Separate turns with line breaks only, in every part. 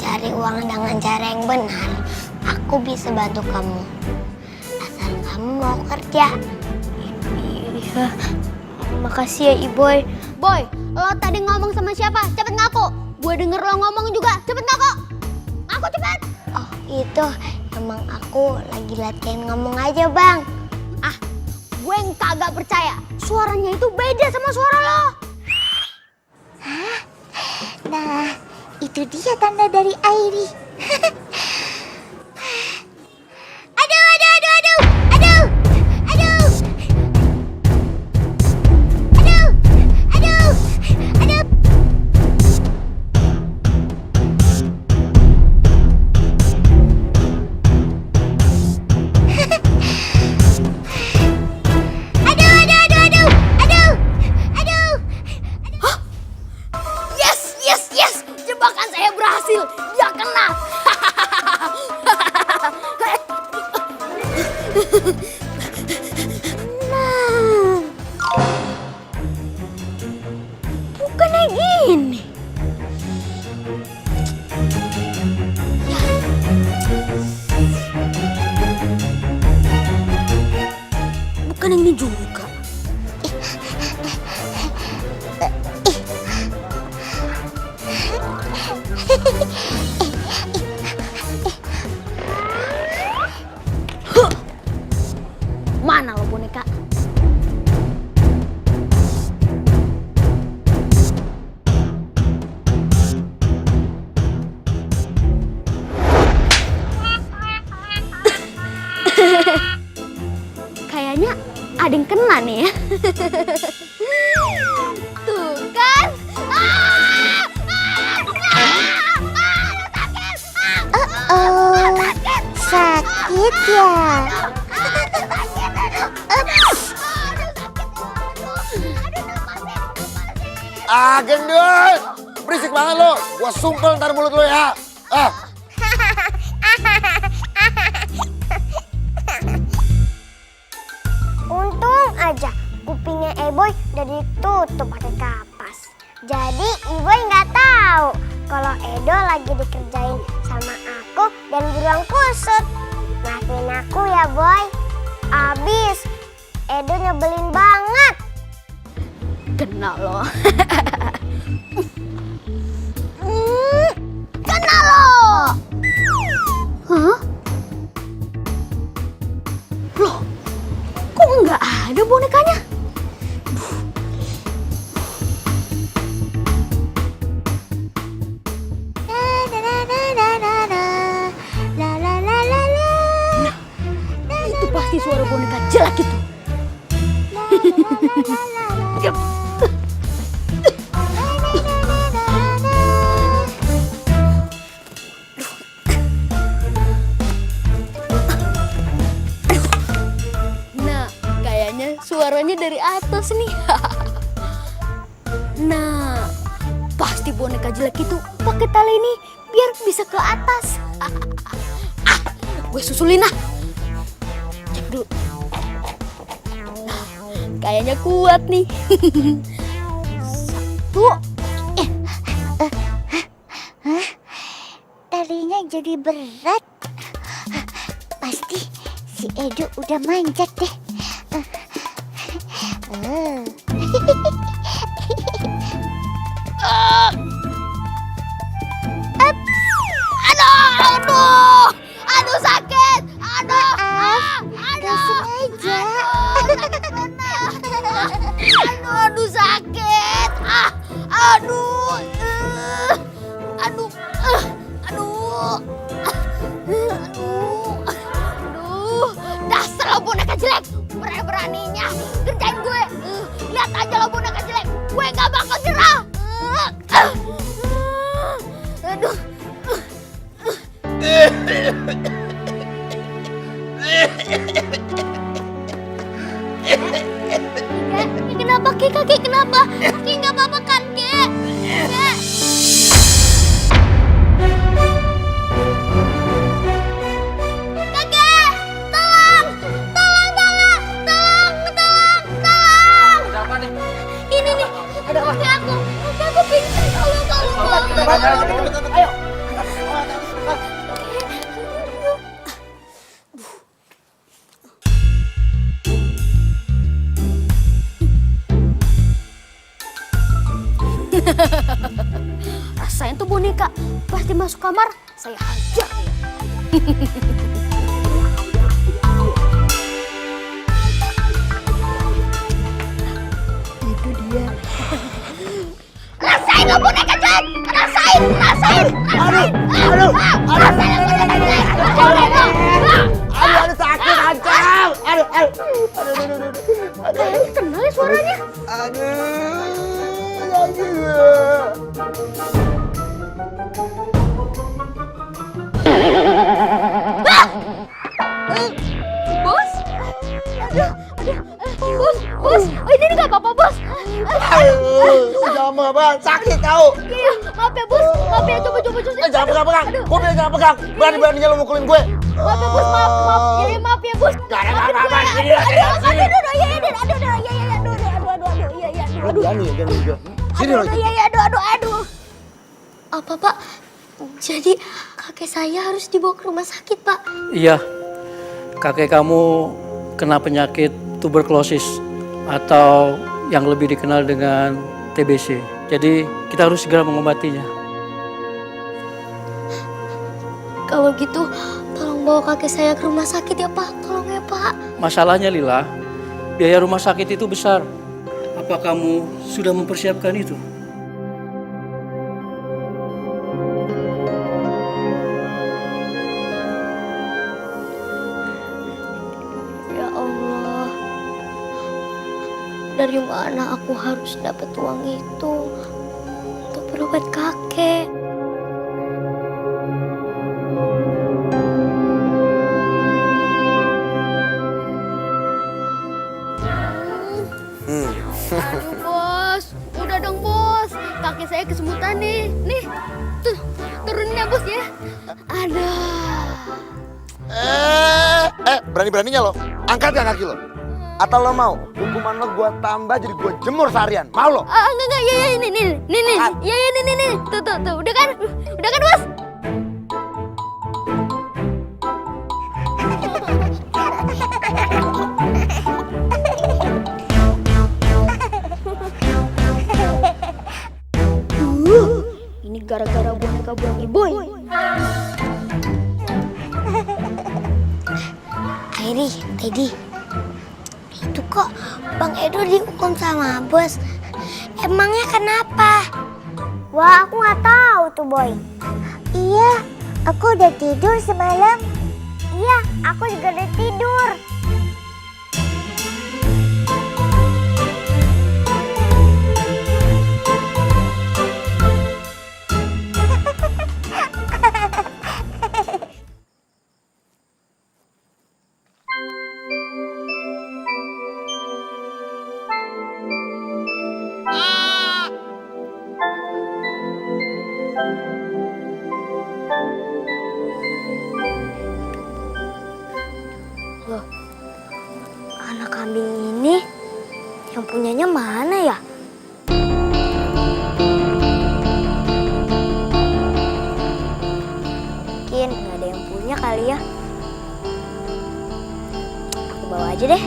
cari uang dengan cara yang benar, aku bisa bantu kamu. Asal kamu mau kerja.
Iya, makasih ya Iboy. Boy, lo tadi ngomong sama siapa? Cepet ngaku. Gue denger lo ngomong juga, cepet ngaku. Aku cepet.
Oh itu, emang aku lagi latihan ngomong aja bang.
Ah, gue kagak percaya. Suaranya itu beda sama suara lo.
Hah? Nah, itu dia tanda dari Airi. Aduh, aduh, aduh, aduh, aduh, aduh, aduh, aduh, aduh.
Yes, jebakan saya berhasil. Dia kena. Nah, bukannya gini. Bukan yang ini juga. Mana lo boneka? Kayaknya ada yang kena nih ya. Tuh kan?
Sakit ya?
Ah, gendut! Berisik banget lo. Gua sumpel ntar mulut lo ya. Ah.
Untung aja kupingnya Eboy udah ditutup pakai kapas. Jadi Eboy nggak tahu kalau Edo lagi dikerjain sama aku dan beruang kusut. Maafin aku ya Boy. Abis Edo nyebelin banget.
Kena lo. Kena lo. Hah? Loh, kok nggak ada bonekanya? Nah, itu pasti suara boneka jelek itu. Nah, kayaknya suaranya dari atas nih. Nah, pasti boneka jelek itu pakai tali ini biar bisa ke atas. Gue susulin lah. Cek dulu. Nah, kayaknya kuat nih. Satu.
Talinya jadi berat. Pasti si Edo udah manjat deh.
Aduh sakit.
Gak sengaja.
Aduh sakit. Aduh. Dasar lo boneka jelek. Berani-beraninya kerjain gue. Lihat aja lo boneka jelek. Gue gak bakal nyerah. Aduh. Kenapa Kek? Kenapa? Kek nggak apa-apa kan Kek? Kakek, tolong!
Ada apa nih?
Ini nih, kakek aku pingsan. Tolong.
Ayo.
kamar, saya hajar ya. Itu dia.
Rasain lo boneka cuek! Rasain!
Aduh, sakit Ancam. Aduh.
Kenal ya suaranya? Bos? Bos, oh ini nggak apa-apa bos.
Jangan apa, sakit kau.
Iya, maaf ya bos, maaf ya coba.
Jangan pegang. Gue bilang jangan pegang. Berani-beraninya lo mukulin gue.
Maaf ya bos, maaf. Ya maaf ya bos.
Gak ada apa-apa. Sini.
Aduh. Apa pak? Jadi kakek saya harus dibawa ke rumah sakit pak?
Iya, kakek kamu kena penyakit tuberkulosis atau yang lebih dikenal dengan TBC. Jadi kita harus segera mengobatinya.
Kalau gitu, tolong bawa kakek saya ke rumah sakit ya pak. Tolong ya pak.
Masalahnya Lila, biaya rumah sakit itu besar. Apa kamu sudah mempersiapkan itu?
Ya Allah, dari mana aku harus dapat uang itu untuk berobat kakek? Aduh bos, udah dong bos, kakek saya kesemutan nih. Nih, tuh turunin ya bos ya.
Berani-beraninya lo, angkat gak kaki lo? Atau lo mau hukuman lo gue tambah jadi gue jemur seharian? Mau lo?
Enggak, ya ini, nih. Tuh, udah kan bos? Ini gara-gara boneka Bang Iboy.
Airi, Teddy, itu kok Bang Edo dihukum sama bos? Emangnya kenapa? Wah, aku nggak tahu tuh, Boy.
Iya, aku udah tidur semalam.
Iya, aku juga udah tidur.
Loh, anak kambing ini yang punyanya mana ya? Mungkin nggak ada yang punya kali ya. Aku bawa aja deh.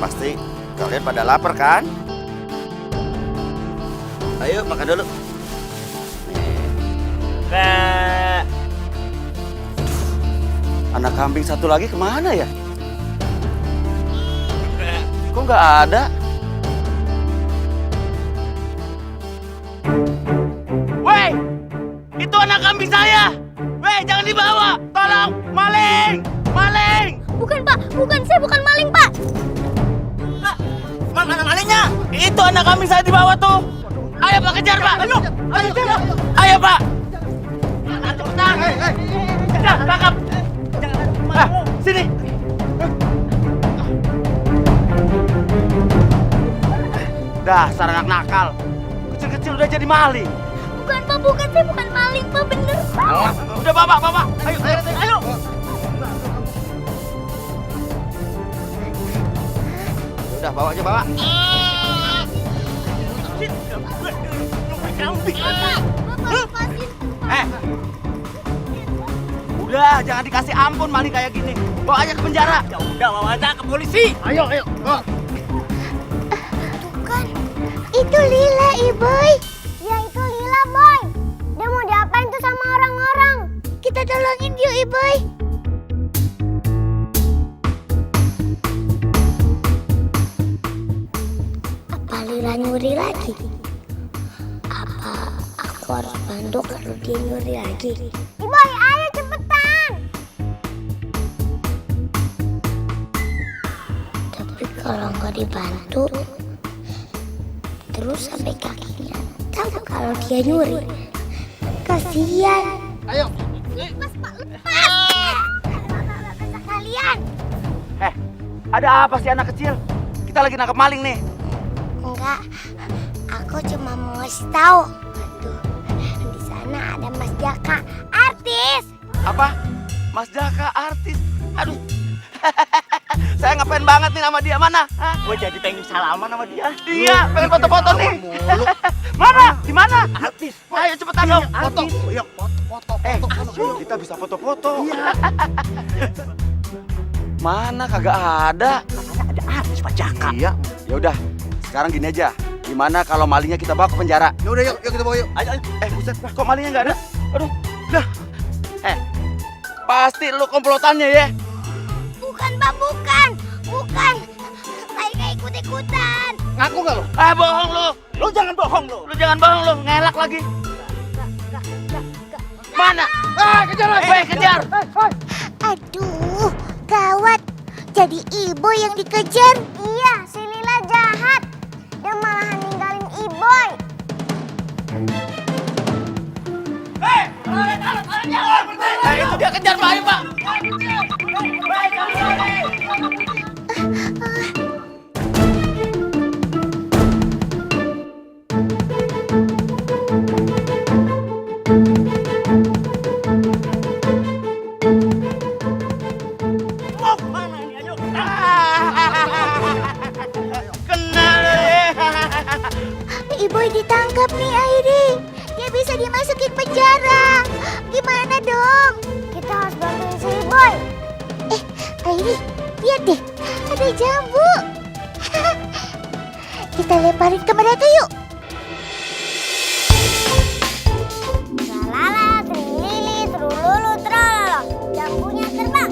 Pasti kalian pada lapar kan? Ayo makan dulu. Anak kambing satu lagi kemana ya? Kok nggak ada? Woi, itu anak kambing saya. Woi, jangan dibawa. Tolong, maling.
Bukan pak, saya bukan maling pak.
Mana malingnya? Itu anak kambing saya dibawa tuh. Ayo Pak, kejar Pak. Ayo Pak. Cepetan. Kejar, tangkap. Sini. Dasar anak nakal. Kecil-kecil udah jadi maling.
Bukan pak, saya bukan maling pak, bener pak.
Udah bapak. Ayo. Udah bawa aja bawa. Udah jangan dikasih ampun maling kayak gini. Bawa aja ke penjara. Ya udah, bawa aja ke polisi.
Ayo, bawa.
Bukan.
Itu Lila, Iboy.
Ya itu Lila, Boy. Dia mau diapain tuh sama orang-orang?
Kita tolongin yuk, Iboy.
Apa Lila nyuri lagi? Apa aku harus bantu kalau dia nyuri lagi? Boy, ayo cepetan. Tapi kalau nggak dibantu, terus sampai kakinya tahu kalau dia nyuri. Kasihan.
Ayo.
Kalian.
Ada apa sih anak kecil? Kita lagi nangkep maling nih.
Enggak, aku cuma mau ngasih tahu. Tuh, di sana ada Mas Jaka, artis.
Apa? Mas Jaka artis. Aduh. Saya ngapain banget nih sama dia, mana? Gue jadi pengen salaman sama dia. Iya, pengen foto-foto nih. Mana? Di mana? Artis. Ayo cepetan dong.
Foto. Yuk, foto.
Kita bisa foto-foto. Mana kagak ada. Katanya ada artis Pak Jaka. Iya. Ya udah, sekarang gini aja. Gimana kalau malingnya kita bawa ke penjara?
Ya udah, yuk kita bawa yuk.
Ayo. Buset, kok malingnya nggak ada? Aduh, dah. Pasti lu komplotannya ya.
Bukan, Pak, bukan. Saya nggak ikut-ikutan.
Ngaku nggak lu? Bohong lu. Lu jangan bohong lu. Lu jangan bohong lu, ngelak lagi. Mana? Kejar lagi. Kejar.
Aduh, gawat. Jadi Iboy yang dikejar.
Iya, si Lila jahat. Dia malahan ninggalin Iboy.
Itu dia kejar Pak, ayo Pak.
Iboy ditangkap nih, Airi. Dia bisa dimasukin penjara. Gimana dong?
Kita harus bantuin si Iboy.
Airi, lihat deh. Ada jambu. Kita lemparin ke mereka yuk.
Tralala, trilili, trululu, tralala. Jambunya terbang.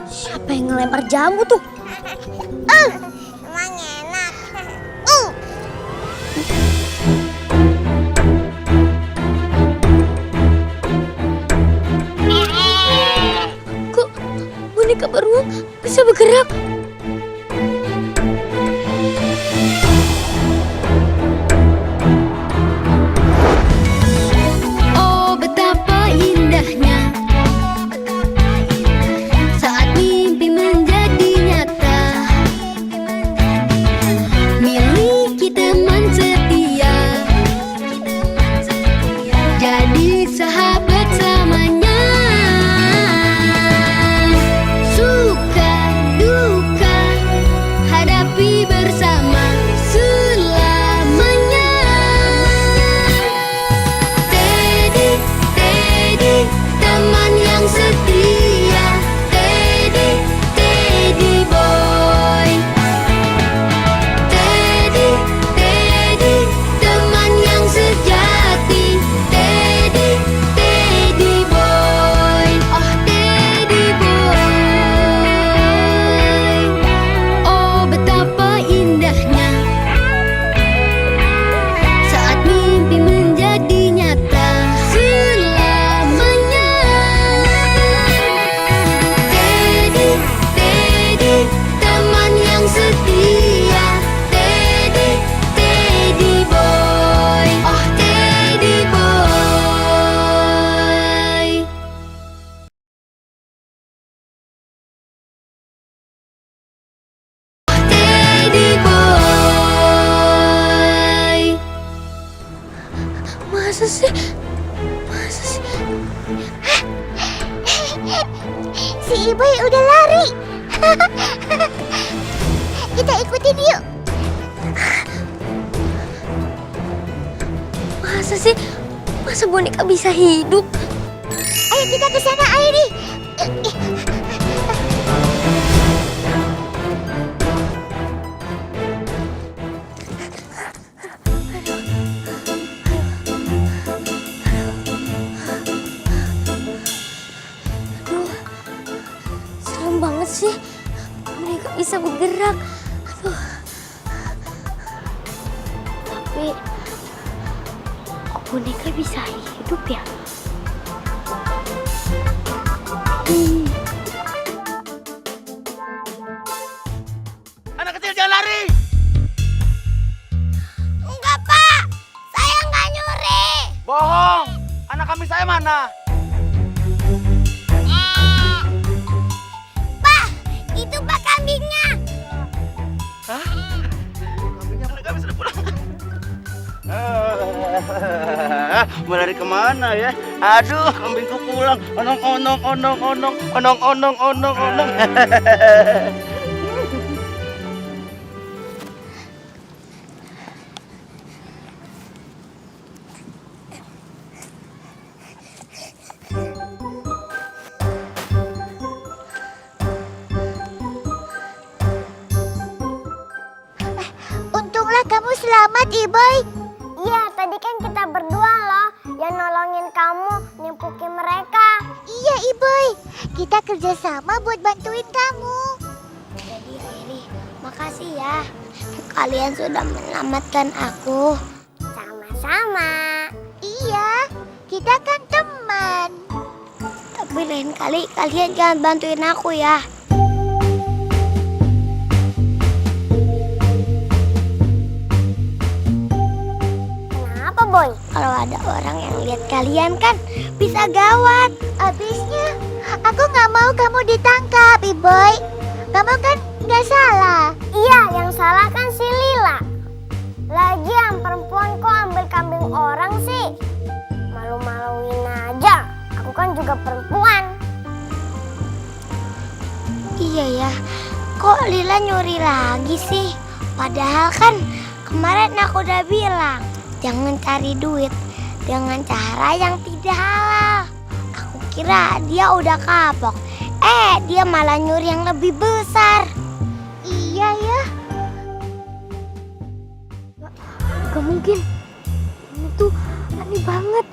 Siapa yang ngelempar jambu tuh?
Emang enak.
Iboy udah lari. Kita ikutin yuk.
Masa sih? Masa boneka bisa hidup?
Ayo kita ke sana, Airi.
Serem banget sih. Mereka bisa bergerak. Aduh. Tapi kok boneka bisa hidup ya?
Anak kecil jangan lari.
Enggak, Pak. Saya nggak nyuri.
Bohong. Anak kambing saya mana?
Pak, itu Pak kambingnya.
Kambingnya anak kambing sudah pulang. Mau lari kemana ya? Aduh, kambingku pulang. Onong onong onong onong onong onong onong onong.
Untunglah kamu selamat, Iboy.
Iya, tadi kan kita berdua loh yang nolongin kamu nimpukin mereka.
Iya, Iboy. Kita kerjasama buat bantuin kamu.
Jadi Airi, makasih ya. Kalian sudah menyelamatkan aku. Sama-sama.
Iya, kita kan teman.
Tapi lain kali kalian jangan bantuin aku ya. Kenapa, Boy? Kalau ada orang yang lihat kalian kan bisa gawat.
Abisnya, aku nggak mau kamu ditangkap, Iboy. Kamu kan nggak salah.
Iya, yang salah kan si Lila. Lagian perempuan kok ambil kambing orang sih? Malu-maluin aja. Aku kan juga perempuan. Iya ya, kok Lila nyuri lagi sih? Padahal kan kemarin aku udah bilang jangan cari duit dengan cara yang tidak halal. Aku kira dia udah kapok. Dia malah nyuri yang lebih besar.
Iya ya.
Gak mungkin. Ini tuh aneh banget.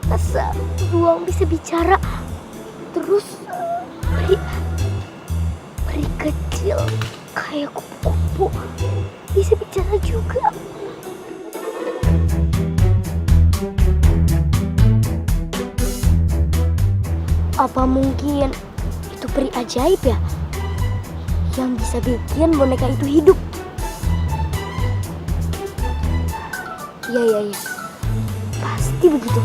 Masa beruang bisa bicara? Terus peri kecil kayak kupu-kupu bisa bicara juga. Apa mungkin itu peri ajaib ya? Yang bisa bikin boneka itu hidup. Iya. Pasti begitu.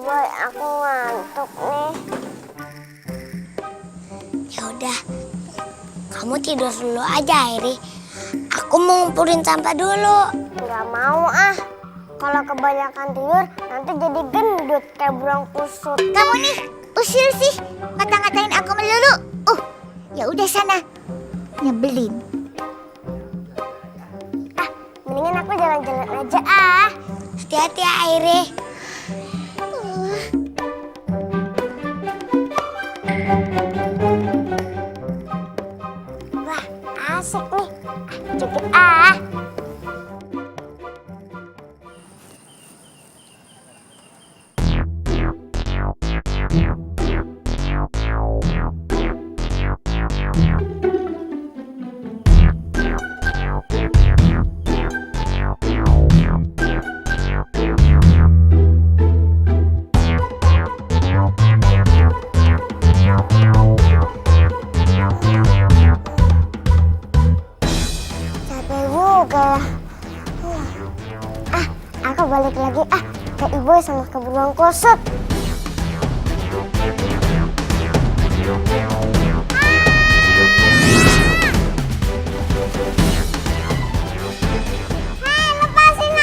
Boy, aku ngantuk nih. Ya udah, kamu tidur dulu aja, Airi. Aku mau ngumpulin sampah dulu. Nggak mau ah. Kalau kebanyakan tidur, nanti jadi gendut kayak burung kusut.
Kamu nih, usil sih. Ngata-ngatain aku melulu. Ya udah sana. Nyebelin.
Mendingan aku jalan-jalan aja ah. Hati-hati ya, Airi. Wah, asik nih. Cekit ah. Capek juga. Aku balik lagi ke ibu sama ke beruang kusut. Lepasin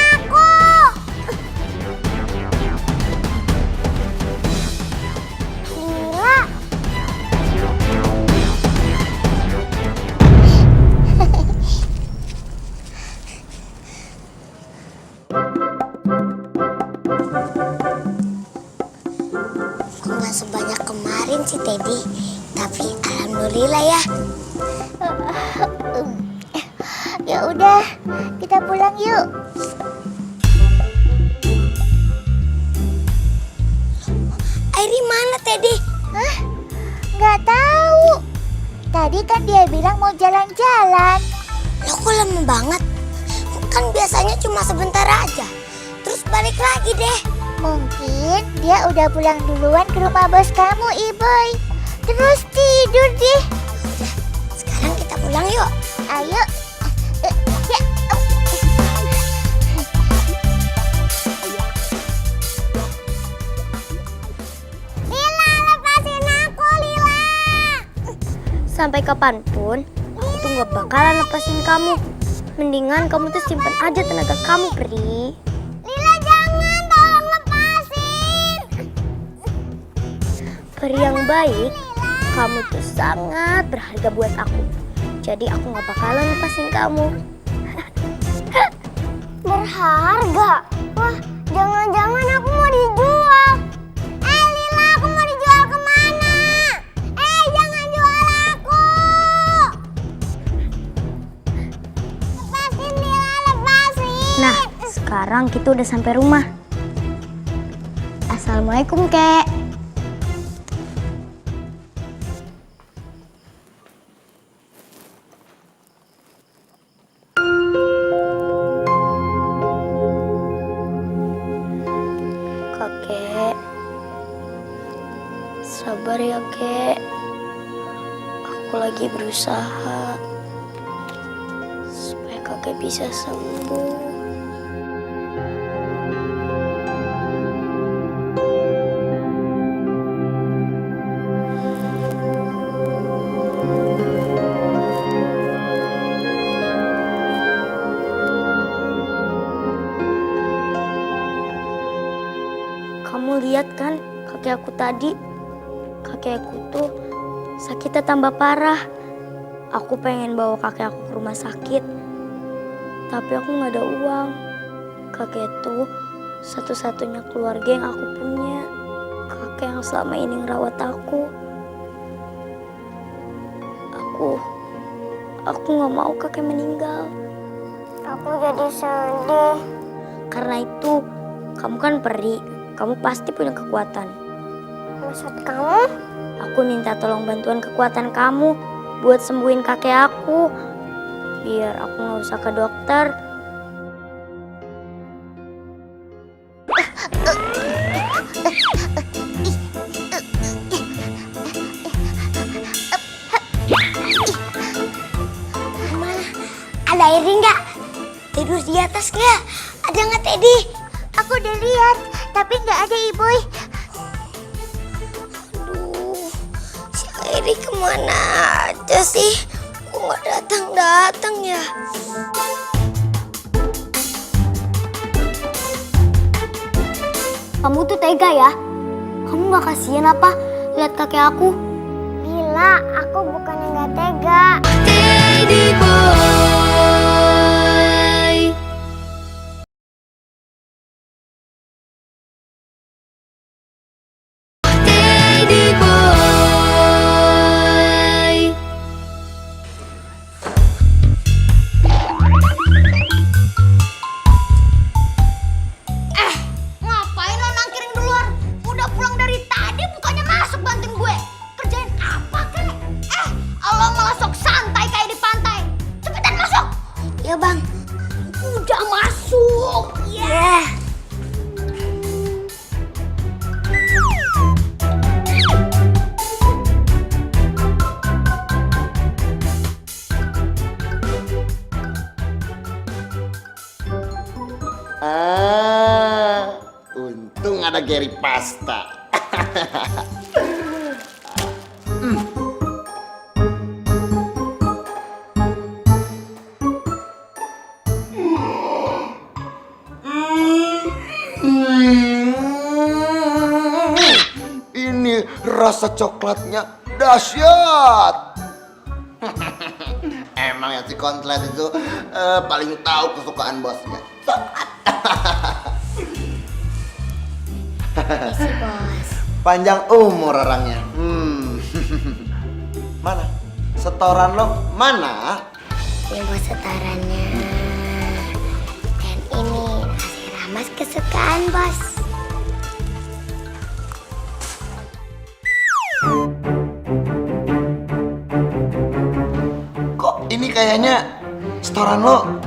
sebanyak kemarin sih Teddy, tapi alhamdulillah ya.
Ya udah, kita pulang yuk.
Airi mana Teddy?
Hah? Nggak tahu. Tadi kan dia bilang mau jalan-jalan.
Loh kok lama banget? Kan biasanya cuma sebentar aja. Terus balik lagi deh.
Mungkin dia udah pulang duluan ke rumah bos kamu, Iboy. Terus tidur deh.
Udah, sekarang kita pulang yuk.
Ayo. Ya.
Lila, lepasin aku, Lila.
Sampai kapanpun, aku tuh gak bakalan lepasin kamu. Mendingan kamu tuh simpan aja tenaga kamu, Pri.
Lila jangan, tolong lepasin.
Peri yang baik, kamu tuh sangat berharga buat aku. Jadi aku gak bakalan lepasin kamu.
Berharga? Wah, jangan-jangan aku mau dijual. Lila, aku mau dijual kemana? Jangan jual aku. Lepasin Lila, lepasin.
Nah, sekarang kita udah sampai rumah. Assalamualaikum, Kek. Kakek, sabar ya, Kek. Aku lagi berusaha supaya kakek bisa sembuh. Kamu lihat kan kakek aku tadi? Kakek aku tuh sakitnya tambah parah. Aku pengen bawa kakek aku ke rumah sakit. Tapi aku gak ada uang. Kakek itu satu-satunya keluarga yang aku punya. Kakek yang selama ini ngerawat aku. Aku gak mau kakek meninggal.
Aku jadi sedih.
Karena itu, kamu kan peri. Kamu pasti punya kekuatan.
Maksud kamu?
Aku minta tolong bantuan kekuatan kamu buat sembuhin kakek aku. Biar aku gak usah ke dokter.
Mana? Ada Airi nggak? Tidur di atas nggak? Ada nggak Teddy?
Aku udah lihat, tapi nggak ada Iboy.
Aduh, si Airi kemana aja sih? Kok nggak datang-datang ya?
Kamu tuh tega ya? Kamu gak kasihan apa lihat kakek aku?
Bila aku bukannya nggak tega.
Ngapain lo nangkiring di luar? Udah pulang dari tadi bukannya masuk bantuin gue. Kerjain apa kek? Lo malah sok santai kayak di pantai. Cepetan masuk.
Ya bang.
Udah masuk.
Ya.
Untung ada Gary Pasta. Ini rasa coklatnya dahsyat. Emang ya si Kontlet itu paling tahu kesukaan bosnya.
Si bos.
panjang umur orangnya. Mana? Setoran lo mana?
Ilmu setorannya. Dan ini nasi rames kesukaan bos.
Kok ini kayaknya setoran lo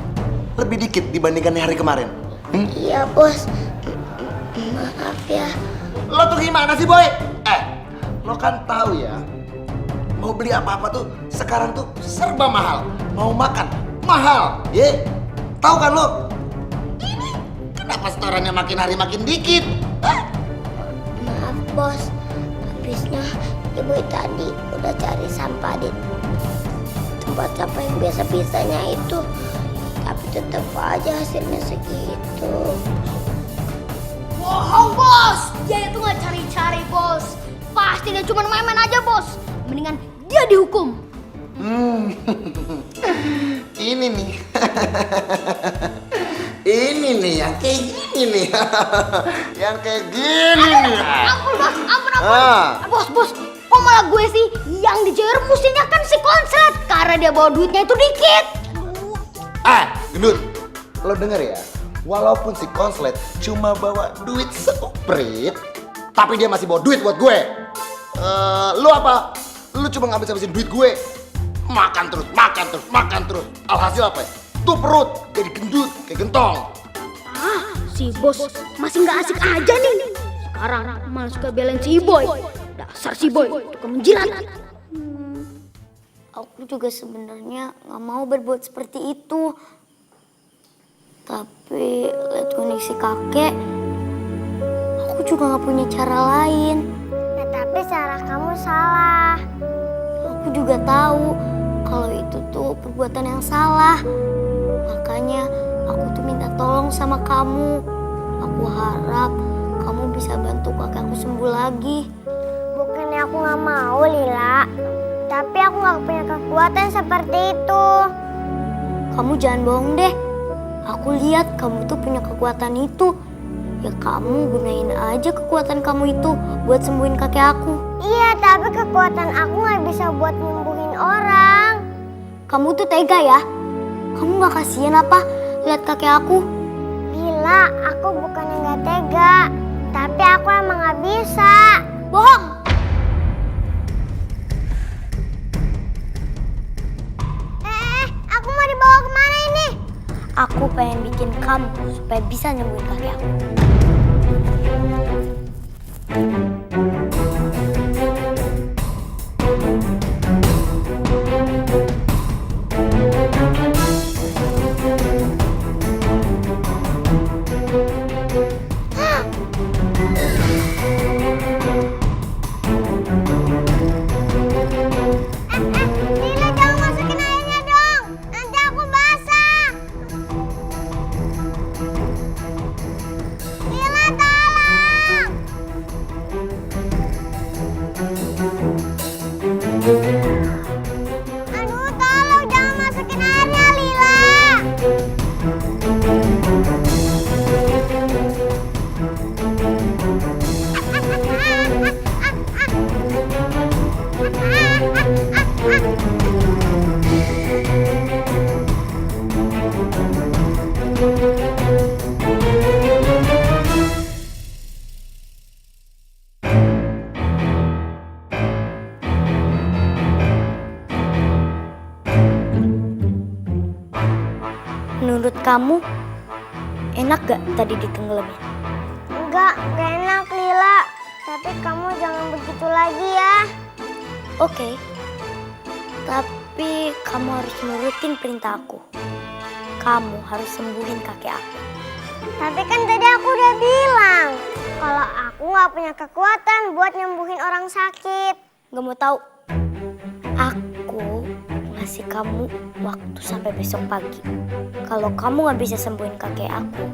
lebih dikit dibandingkan hari kemarin?
Iya bos. Maaf ya.
Lo tuh gimana sih boy? Lo kan tahu ya, mau beli apa-apa tuh sekarang tuh serba mahal. Mau makan mahal, tahu kan lo? Ini kenapa setorannya makin hari makin dikit?
Maaf bos. Habisnya ibu tadi udah cari sampah di tempat sampah yang biasa-biasanya itu. Tapi tetap aja hasilnya segitu.
Bohong bos, dia itu nggak cari-cari bos. Pasti dia cuma main-main aja bos. Mendingan dia dihukum.
Ini nih. Ini nih yang kayak gini nih. Yang kayak gini nih.
Ampun bos, ampun. Bos, kok malah gue sih yang dijermusinnya kan si konslet karena dia bawa duitnya itu dikit.
Gendut, lo denger ya. Walaupun si konslet cuma bawa duit seuprit, tapi dia masih bawa duit buat gue. Lu apa? Lu cuma ngabis-ngabisin duit gue. Makan terus. Alhasil apa ya? Tuh perut jadi gendut, kayak gentong.
Si bos masih nggak asik aja nih. Sekarang malah suka belain si Boy. Dasar si Boy, tukang menjilat.
Aku juga sebenarnya nggak mau berbuat seperti itu. Tapi lihat kondisi kakek, aku juga nggak punya cara lain. Ya, tapi cara kamu salah. Aku juga tahu kalau itu tuh perbuatan yang salah. Makanya aku tuh minta tolong sama kamu. Aku harap kamu bisa bantu kakek aku sembuh lagi. Bukannya aku nggak mau, Lila. Tapi aku nggak punya kekuatan seperti itu. Kamu jangan bohong deh. Aku lihat kamu tuh punya kekuatan itu. Ya kamu gunain aja kekuatan kamu itu buat sembuhin kakek aku. Iya, tapi kekuatan aku nggak bisa buat nyembuhin orang. Kamu tuh tega ya? Kamu nggak kasihan apa lihat kakek aku? Bila aku bukan yang nggak tega, tapi aku emang nggak bisa. Bohong! Aku mau dibawa kemana ini? Aku pengen bikin kamu supaya bisa nyembuhin kakek aku. Lila jangan masukin airnya dong. Nanti aku basah. Lila tolong. Aduh tolong jangan masukin airnya Lila. Menurut kamu, enak gak tadi ditenggelamin? Enggak enak Lila. Tapi kamu jangan begitu lagi ya. Oke. Tapi kamu harus nurutin perintah aku. Kamu harus sembuhin kakek aku. Tapi kan tadi aku udah bilang kalau aku nggak punya kekuatan buat nyembuhin orang sakit. Gak mau tahu. Aku ngasih kamu waktu sampai besok pagi. Kalau kamu nggak bisa sembuhin kakek aku,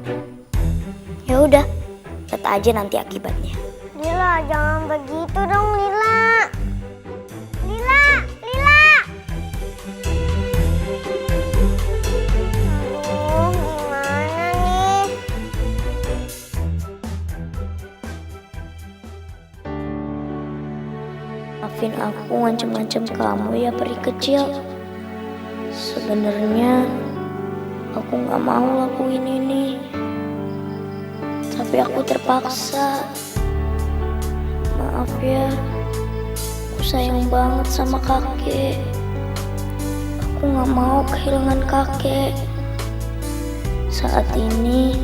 ya udah, lihat aja nanti akibatnya. Lila, jangan begitu dong, Lila. Lila, Lila. Aduh, gimana nih?
Maafin aku ngancem-ngancem kamu ya peri kecil. Sebenarnya aku gak mau lakuin ini, tapi aku terpaksa. Maaf ya, aku sayang banget sama kakek. Aku gak mau kehilangan kakek. Saat ini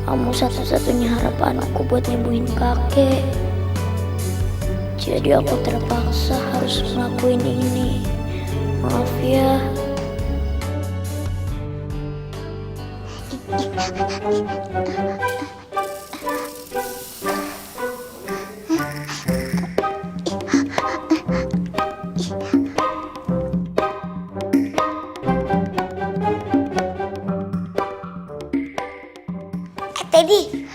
kamu satu-satunya harapanku buat nyembuhin kakek. Jadi aku terpaksa harus ngelakuin ini. Maaf ya.
Teddy,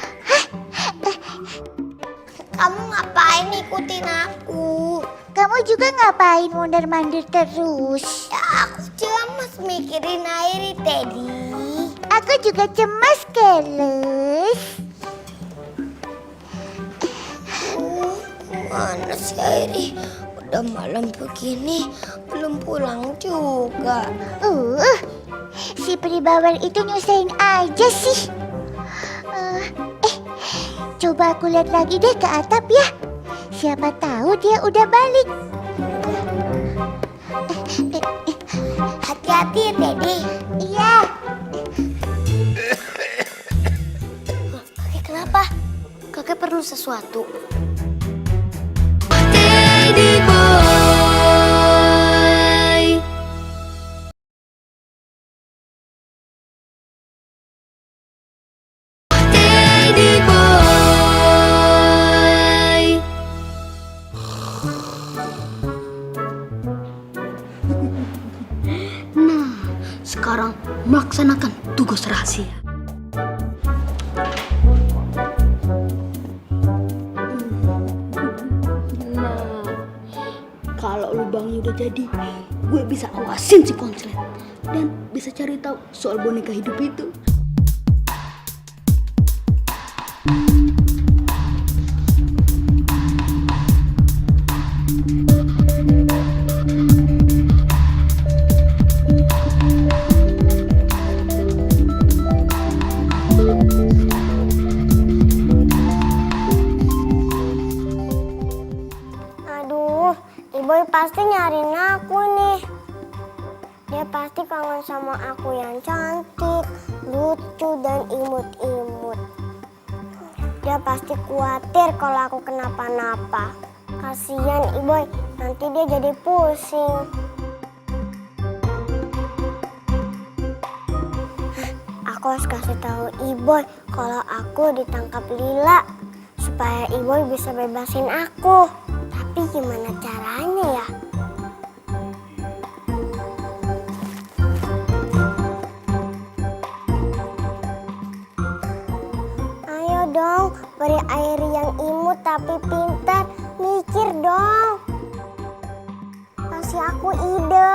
kamu ngapain ikutin aku?
Kamu juga ngapain mondar-mandir terus?
Ya, aku cemas mikirin Airi, Teddy.
Aku juga cemas, Keles.
Mana si Airi? Udah malam begini, belum pulang juga.
Si Pribawar itu nyusahin aja sih. Coba aku lihat lagi deh ke atap ya. Siapa tahu dia udah balik.
Hati-hati ya, Teddy.
Iya.
Kakek kenapa? Kakek perlu sesuatu. Sekarang melaksanakan tugas rahasia. Nah, kalau lubangnya udah jadi, gue bisa awasin si konslet dan bisa cari tahu soal boneka hidup itu.
Aduh, Iboy pasti nyariin aku nih. Dia pasti kangen sama aku yang cantik, lucu, dan imut-imut. Dia pasti khawatir kalau aku kenapa-napa. Kasian Iboy, nanti dia jadi pusing. Aku harus kasih tahu Iboy kalau aku ditangkap Lila supaya Iboy bisa bebasin aku. Tapi gimana caranya ya? Ayo dong, beri air yang imut tapi pintar. Mikir dong. Kasih aku ide.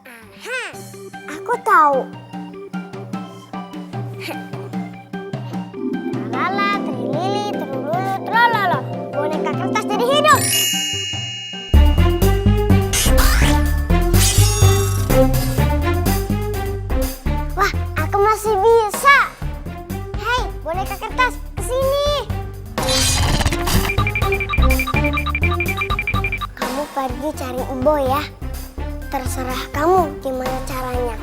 Aha, aku tahu. Lala, trilili, terululu, trololo. Boneka kertas jadi hidup. Wah, aku masih bisa. Hei, boneka kertas, kesini. Kamu pergi cari Iboy ya. Terserah kamu gimana caranya.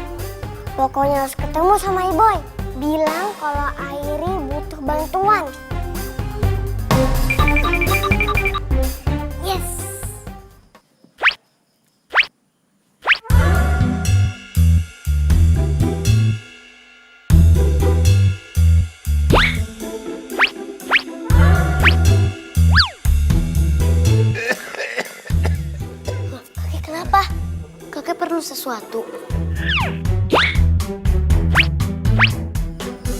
Pokoknya harus ketemu sama Iboy. Bilang kalau Airi butuh bantuan. Yes.
Kakek kenapa? Kakek perlu sesuatu.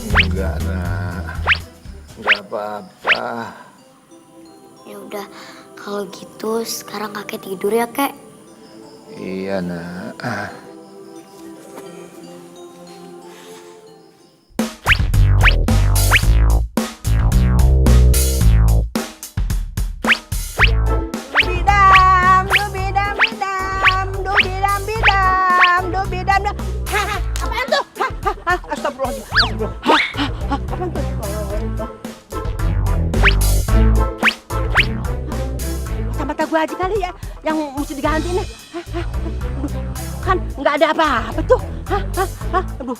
Enggak, nak. Enggak apa-apa.
Ya udah, kalau gitu sekarang kakek tidur ya, Kek.
Iya, nak.
aja kali ya yang mesti diganti nih. Kan nggak ada apa-apa tuh. Aduh.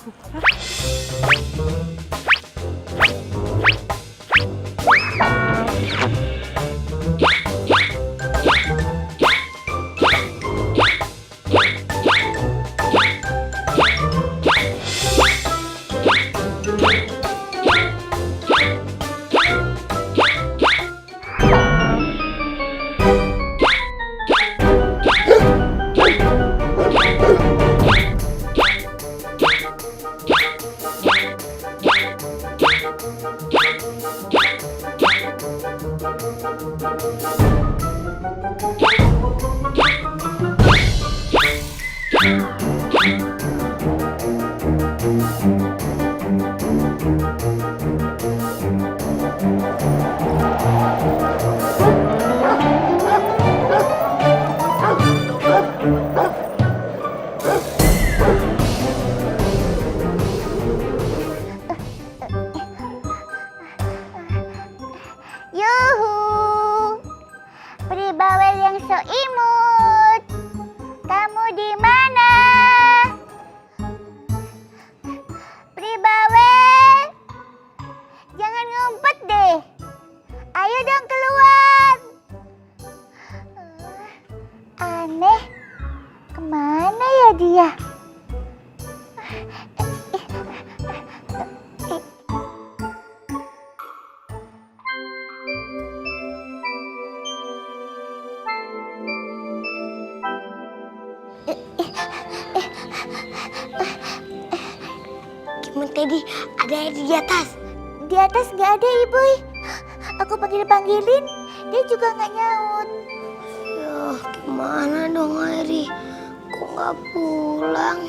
Yuhu, pribawel yang so imut, kamu di mana? Pribawel, jangan ngumpet deh. Ayo dong keluar. Aneh, kemana ya dia? Gimana Teddy? Ada di atas. Di atas nggak ada Ibu. Aku panggilin, dia juga nggak nyaut. Ya, gimana dong Airi? Kok nggak pulang?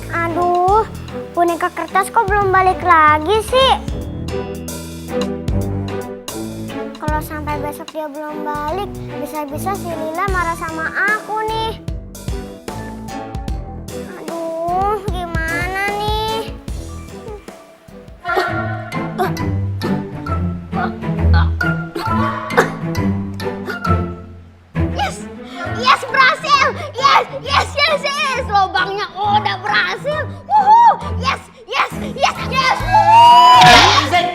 Aduh, boneka kertas kok belum balik lagi sih? Kalau sampai besok dia belum balik, bisa-bisa si Lila marah sama aku nih. Aduh, gimana nih?
Yes, berhasil. Yes. Lobangnya udah berhasil. Wuhu. Yes.
Berisik!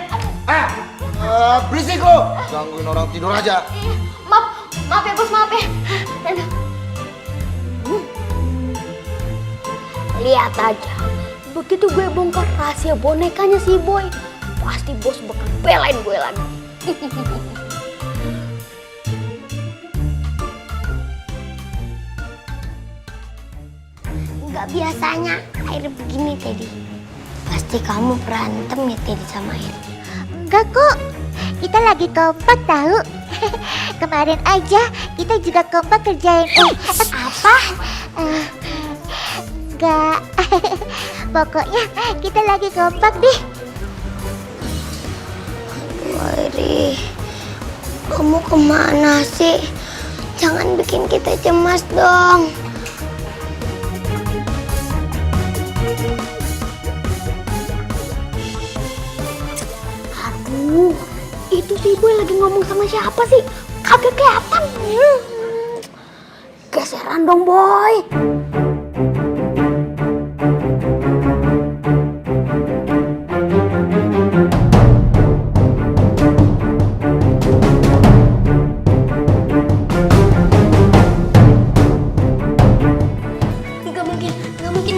Berisik lo! Gangguin orang tidur aja.
Maaf ya bos, maaf ya.
Lihat aja, begitu gue bongkar rahasia bonekanya si Boy, pasti bos bakal belain gue lagi.
Gak biasanya air begini Teddy. Pasti kamu berantem ya Teddy sama air. Enggak kok, kita lagi kompak tahu. Kemarin aja kita juga kompak kerjain apa? Enggak. Pokoknya kita lagi kompak deh. Airi, kamu kemana sih? Jangan bikin kita cemas dong.
Aduh, itu si Boy lagi ngomong sama siapa sih? Kagak kelihatan. Geseran dong Boy.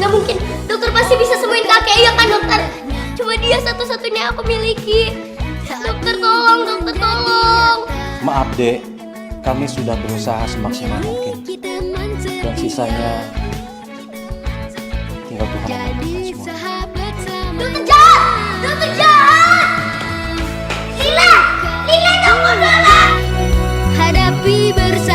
Gak mungkin. Dokter pasti bisa sembuhin kakek, ya kan dokter? Cuma dia satu-satunya aku miliki.
Maaf dek, kami sudah berusaha semaksimal mungkin. Dan sisanya tinggal Tuhan yang semua.
Dokter jahat! Dokter jahat! Lila! Lila tunggu dulu! Hadapi bersama.